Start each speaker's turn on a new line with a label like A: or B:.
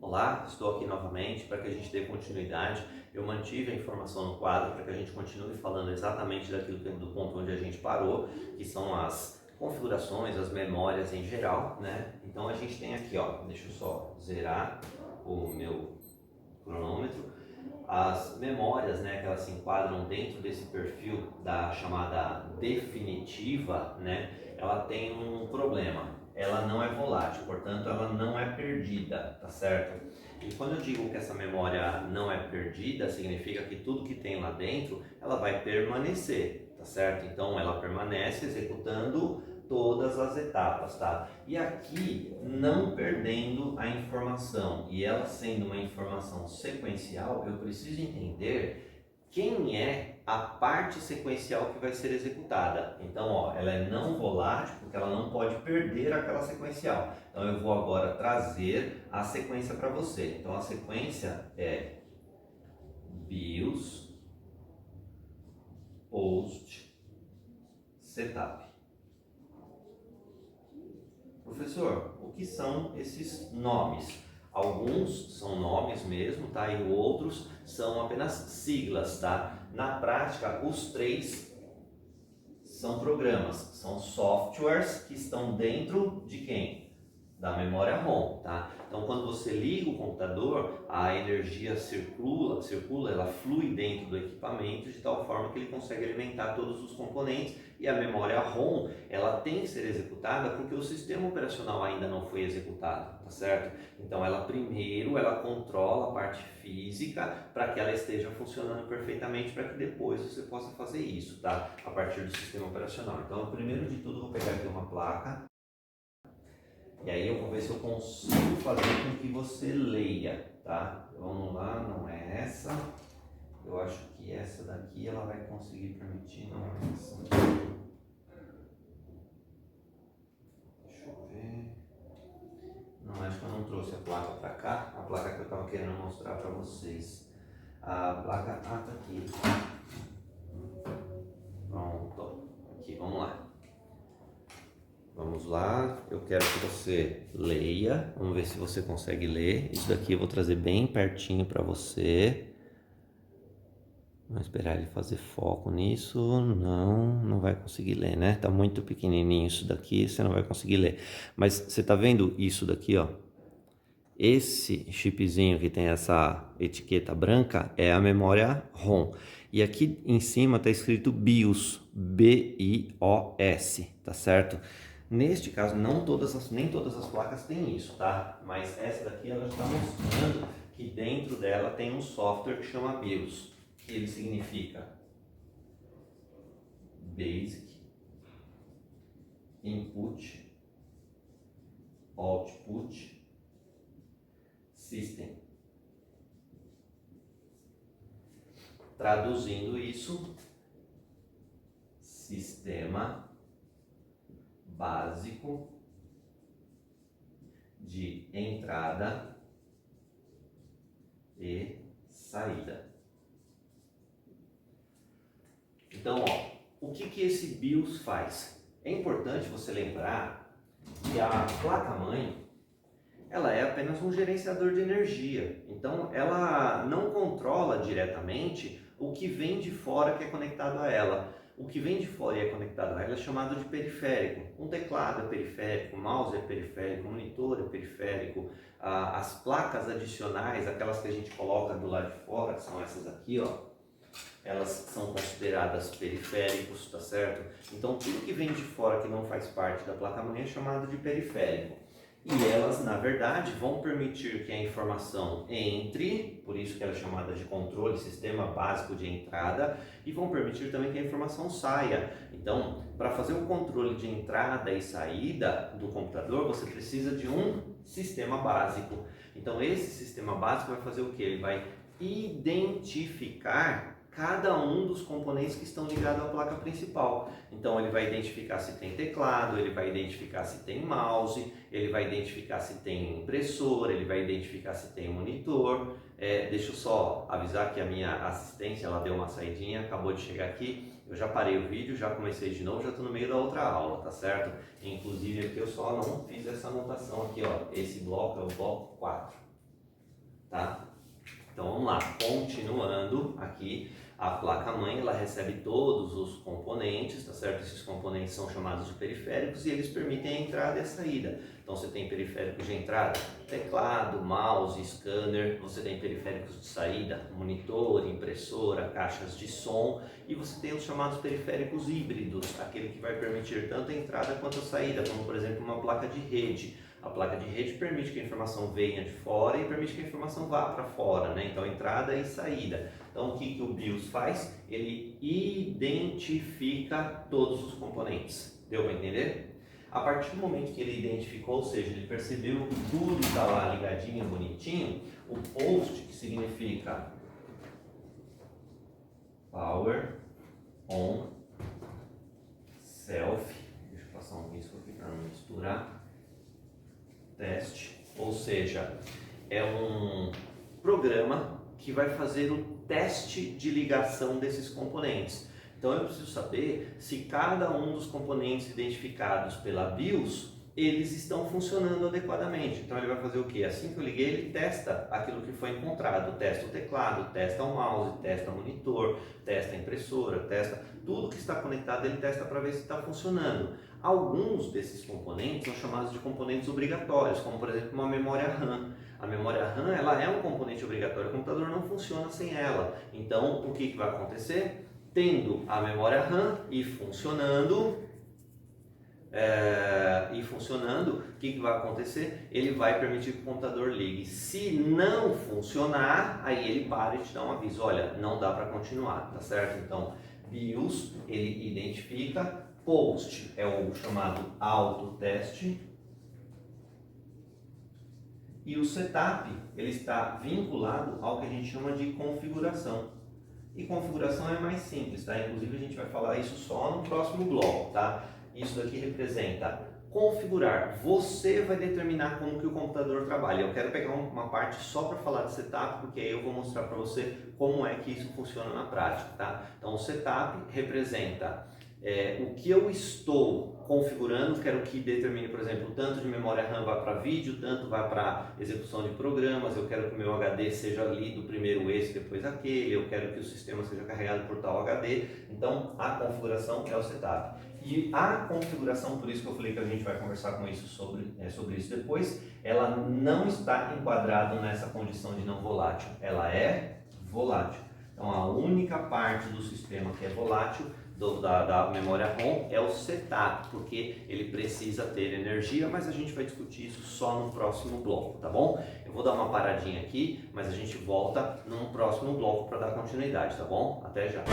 A: Olá, estou aqui novamente para que a gente dê continuidade. Eu mantive a informação no quadro para que a gente continue falando exatamente do ponto onde a gente parou, que são as configurações, as memórias em geral, né? Então a gente tem aqui, ó, deixa eu só zerar o meu cronômetro. As memórias, né, que elas se enquadram dentro desse perfil da chamada definitiva, né, ela tem um problema. Ela não é volátil, portanto, ela não é perdida, tá certo? E quando eu digo que essa memória não é perdida, significa que tudo que tem lá dentro, ela vai permanecer, tá certo? Então, ela permanece executando todas as etapas, tá? E aqui, não perdendo a informação, e ela sendo uma informação sequencial, eu preciso entender quem é a parte sequencial que vai ser executada. Então, ó, ela é não volátil porque ela não pode perder aquela sequencial. Então, eu vou agora trazer a sequência para você. Então, a sequência é BIOS, POST, SETUP. Professor, o que são esses nomes? Alguns são nomes mesmo, tá? E outros são apenas siglas, tá? Na prática, os três são programas, são softwares que estão dentro de quem? Da memória ROM, tá? Então, quando você liga o computador, a energia circula, ela flui dentro do equipamento de tal forma que ele consegue alimentar todos os componentes e a memória ROM, ela tem que ser executada porque o sistema operacional ainda não foi executado, tá certo? Então, ela controla a parte física para que ela esteja funcionando perfeitamente para que depois você possa fazer isso, tá? A partir do sistema operacional. Então, primeiro de tudo, eu vou pegar aqui uma placa. E aí eu vou ver se eu consigo fazer com que você leia, tá? Vamos lá, não é essa. Eu acho que essa daqui ela vai conseguir permitir, não é essa. Deixa eu ver. Não, acho que eu não trouxe a placa para cá. A placa que eu estava querendo mostrar para vocês. A placa, tá aqui. Pronto. Aqui, vamos lá. Vamos lá, eu quero que você leia, vamos ver se você consegue ler. Isso daqui eu vou trazer bem pertinho para você. Vamos esperar ele fazer foco nisso. Não vai conseguir ler, né? Tá muito pequenininho isso daqui, você não vai conseguir ler. Mas você tá vendo isso daqui, ó? Esse chipzinho que tem essa etiqueta branca é a memória ROM. E aqui em cima tá escrito BIOS, B-I-O-S, tá certo? Neste caso, nem todas as placas têm isso, tá? Mas essa daqui ela está mostrando que dentro dela tem um software que chama BIOS. Que ele significa Basic Input Output System. Traduzindo isso, sistema básico de entrada e saída. Então, ó, o que esse BIOS faz? É importante você lembrar que a placa-mãe, ela é apenas um gerenciador de energia. Então, ela não controla diretamente o que vem de fora que é conectado a ela. O que vem de fora e é conectado a ela é chamado de periférico. Um teclado é periférico, um mouse é periférico, um monitor é periférico. As placas adicionais, aquelas que a gente coloca do lado de fora, que são essas aqui, ó, elas são consideradas periféricos, tá certo? Então tudo que vem de fora que não faz parte da placa-mãe é chamado de periférico. E elas, na verdade, vão permitir que a informação entre, por isso que ela é chamada de controle, sistema básico de entrada, e vão permitir também que a informação saia. Então, para fazer o controle de entrada e saída do computador, você precisa de um sistema básico. Então, esse sistema básico vai fazer o quê? Ele vai identificar cada um dos componentes que estão ligados à placa principal. Então ele vai identificar se tem teclado, ele vai identificar se tem mouse, ele vai identificar se tem impressora, ele vai identificar se tem monitor. Deixa eu só avisar que a minha assistência, ela deu uma saidinha, acabou de chegar aqui. Eu já parei o vídeo, já comecei de novo, já estou no meio da outra aula, tá certo? Inclusive aqui eu só não fiz essa anotação aqui, ó. Esse bloco é o bloco 4. tá? Então vamos lá, continuando aqui, a placa-mãe ela recebe todos os componentes, tá certo? Esses componentes são chamados de periféricos e eles permitem a entrada e a saída. Então você tem periféricos de entrada, teclado, mouse, scanner, você tem periféricos de saída, monitor, impressora, caixas de som, e você tem os chamados periféricos híbridos, aquele que vai permitir tanto a entrada quanto a saída, como por exemplo uma placa de rede. A placa de rede permite que a informação venha de fora e permite que a informação vá para fora, né? Então entrada e saída. Então o que o BIOS faz? Ele identifica todos os componentes. Deu para entender? A partir do momento que ele identificou, ou seja, ele percebeu que tudo está lá ligadinho, bonitinho, o POST, que significa Power On Self, deixa eu passar um risco aqui para não misturar, teste, ou seja, é um programa que vai fazer o teste de ligação desses componentes. Então eu preciso saber se cada um dos componentes identificados pela BIOS, eles estão funcionando adequadamente. Então ele vai fazer o quê? Assim que eu liguei, ele testa aquilo que foi encontrado, testa o teclado, testa o mouse, testa o monitor, testa a impressora, testa tudo que está conectado, ele testa para ver se está funcionando. Alguns desses componentes são chamados de componentes obrigatórios, como por exemplo uma memória RAM. A memória RAM ela é um componente obrigatório, o computador não funciona sem ela. Então o que vai acontecer? Tendo a memória RAM e funcionando, o que vai acontecer? Ele vai permitir que o computador ligue. Se não funcionar, aí ele para e te dá um aviso, olha, não dá para continuar, tá certo? Então, BIOS, ele identifica, POST é o chamado autoteste, e o setup, ele está vinculado ao que a gente chama de configuração. E configuração é mais simples, tá? Inclusive a gente vai falar isso só no próximo bloco, tá? Isso daqui representa configurar. Você vai determinar como que o computador trabalha. Eu quero pegar uma parte só para falar de setup, porque aí eu vou mostrar para você como é que isso funciona na prática, tá? Então o setup representa o que eu estou configurando, quero que determine, por exemplo, tanto de memória RAM vai para vídeo, tanto vai para execução de programas, eu quero que o meu HD seja lido primeiro esse, depois aquele, eu quero que o sistema seja carregado por tal HD. Então a configuração é o setup. E a configuração, por isso que eu falei que a gente vai conversar com isso sobre isso depois, ela não está enquadrada nessa condição de não volátil, ela é volátil. Então a única parte do sistema que é volátil da memória ROM é o setup, porque ele precisa ter energia, mas a gente vai discutir isso só no próximo bloco, tá bom? Eu vou dar uma paradinha aqui, mas a gente volta num próximo bloco para dar continuidade, tá bom? Até já!